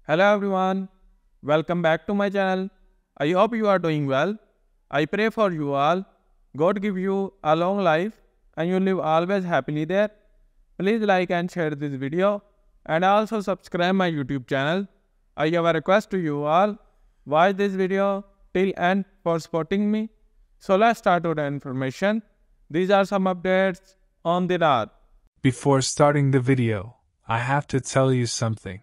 Hello everyone, welcome back to my channel. I hope you are doing well. I pray for you all. God give you a long life and you live always happily there. Please like and share this video and also subscribe my YouTube channel. I have a request to you all. Watch this video till end for supporting me. So let's start with the information. These are some updates on Dinar. Before starting the video, I have to tell you something.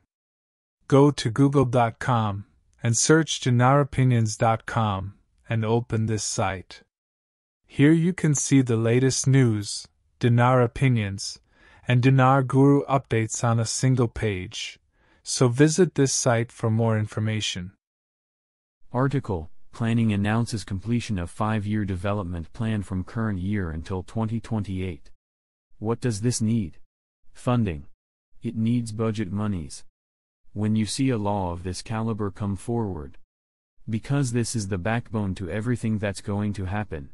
Go to google.com and search dinaropinions.com and open this site. Here you can see the latest news, Dinar opinions, and Dinar Guru updates on a single page. So visit this site for more information. Article: Planning announces completion of 5-year development plan from current year until 2028. What does this need? Funding. It needs budget monies. When you see a law of this caliber come forward, because this is the backbone to everything that's going to happen.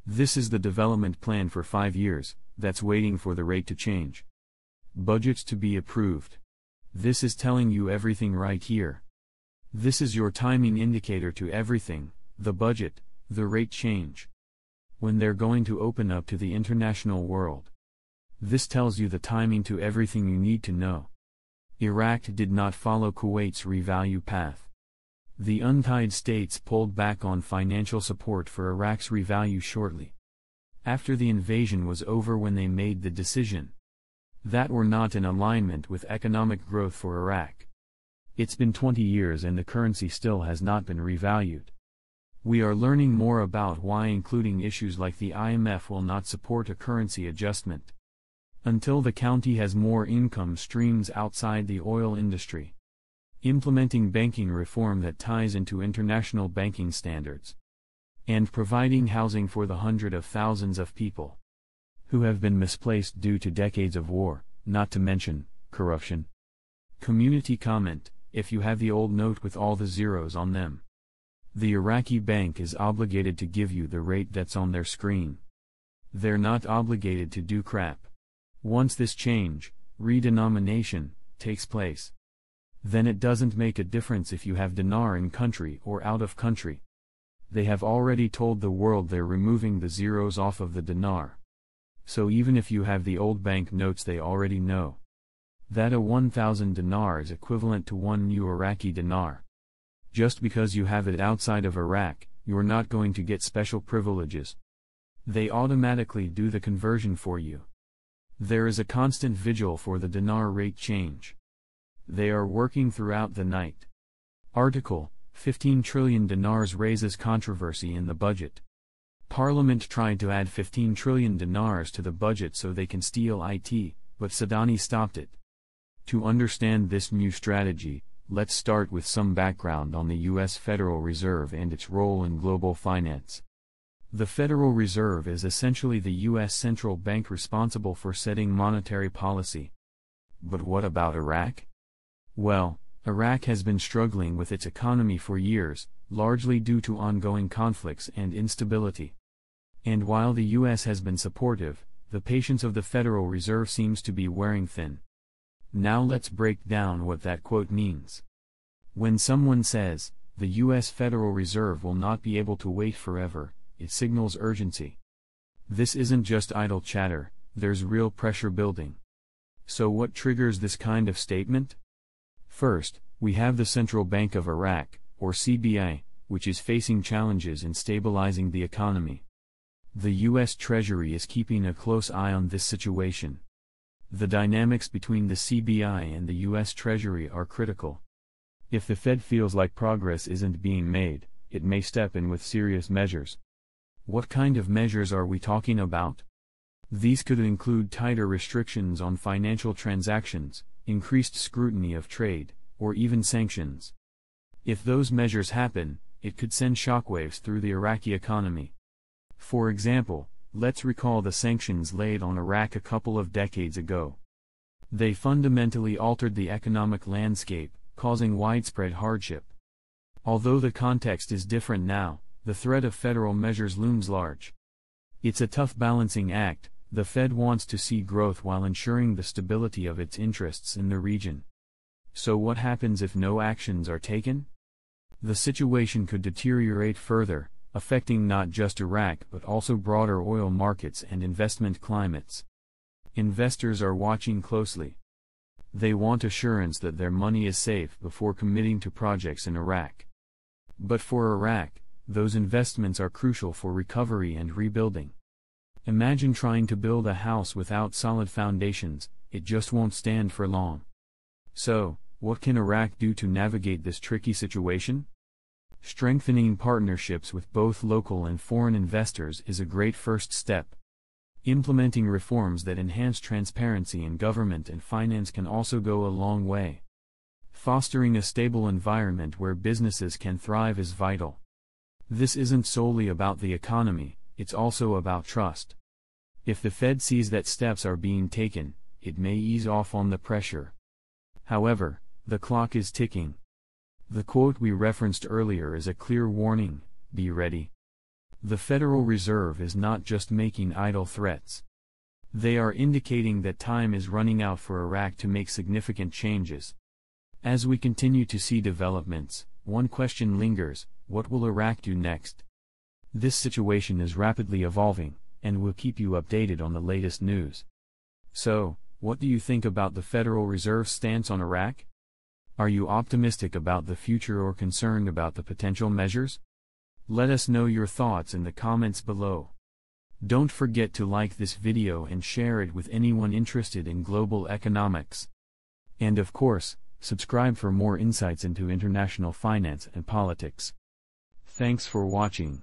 This is the development plan for 5 years, that's waiting for the rate to change. Budgets to be approved. This is telling you everything right here. This is your timing indicator to everything, the budget, the rate change. When they're going to open up to the international world. This tells you the timing to everything you need to know. Iraq did not follow Kuwait's revalue path. The untied states pulled back on financial support for Iraq's revalue shortly after the invasion was over, when they made the decision that were not in alignment with economic growth for Iraq. It's been 20 years and the currency still has not been revalued. We are learning more about why, including issues like the IMF will not support a currency adjustment until the country has more income streams outside the oil industry. Implementing banking reform that ties into international banking standards. And providing housing for the hundreds of thousands of people who have been misplaced due to decades of war, not to mention corruption. Community comment: if you have the old note with all the zeros on them, the Iraqi bank is obligated to give you the rate that's on their screen. They're not obligated to do crap. Once this change, redenomination, takes place, then it doesn't make a difference if you have dinar in country or out of country. They have already told the world they're removing the zeros off of the dinar. So even if you have the old bank notes, they already know that a 1,000 dinar is equivalent to one new Iraqi dinar. Just because you have it outside of Iraq, you're not going to get special privileges. They automatically do the conversion for you. There is a constant vigil for the dinar rate change. They are working throughout the night. Article: 15 trillion dinars raises controversy in the budget. Parliament tried to add 15 trillion dinars to the budget so they can steal IT, but Sadani stopped it. To understand this new strategy, let's start with some background on the U.S. Federal Reserve and its role in global finance. The Federal Reserve is essentially the U.S. central bank responsible for setting monetary policy. But what about Iraq? Well, Iraq has been struggling with its economy for years, largely due to ongoing conflicts and instability. And while the U.S. has been supportive, the patience of the Federal Reserve seems to be wearing thin. Now let's break down what that quote means. When someone says, the U.S. Federal Reserve will not be able to wait forever, it signals urgency. This isn't just idle chatter, there's real pressure building. So what triggers this kind of statement? First, we have the Central Bank of Iraq, or CBI, which is facing challenges in stabilizing the economy. The U.S. Treasury is keeping a close eye on this situation. The dynamics between the CBI and the U.S. Treasury are critical. If the Fed feels like progress isn't being made, it may step in with serious measures. What kind of measures are we talking about? These could include tighter restrictions on financial transactions, increased scrutiny of trade, or even sanctions. If those measures happen, it could send shockwaves through the Iraqi economy. For example, let's recall the sanctions laid on Iraq a couple of decades ago. They fundamentally altered the economic landscape, causing widespread hardship. Although the context is different now, the threat of federal measures looms large. It's a tough balancing act. The Fed wants to see growth while ensuring the stability of its interests in the region. So what happens if no actions are taken? The situation could deteriorate further, affecting not just Iraq but also broader oil markets and investment climates. Investors are watching closely. They want assurance that their money is safe before committing to projects in Iraq. But for Iraq, those investments are crucial for recovery and rebuilding. Imagine trying to build a house without solid foundations, it just won't stand for long. So, what can Iraq do to navigate this tricky situation? Strengthening partnerships with both local and foreign investors is a great first step. Implementing reforms that enhance transparency in government and finance can also go a long way. Fostering a stable environment where businesses can thrive is vital. This isn't solely about the economy, it's also about trust. If the Fed sees that steps are being taken, it may ease off on the pressure. However, the clock is ticking. The quote we referenced earlier is a clear warning: be ready. The Federal Reserve is not just making idle threats. They are indicating that time is running out for Iraq to make significant changes. As we continue to see developments, one question lingers: what will Iraq do next? This situation is rapidly evolving, and we'll keep you updated on the latest news. So, what do you think about the Federal Reserve's stance on Iraq? Are you optimistic about the future or concerned about the potential measures? Let us know your thoughts in the comments below. Don't forget to like this video and share it with anyone interested in global economics. And of course, subscribe for more insights into international finance and politics. Thanks for watching.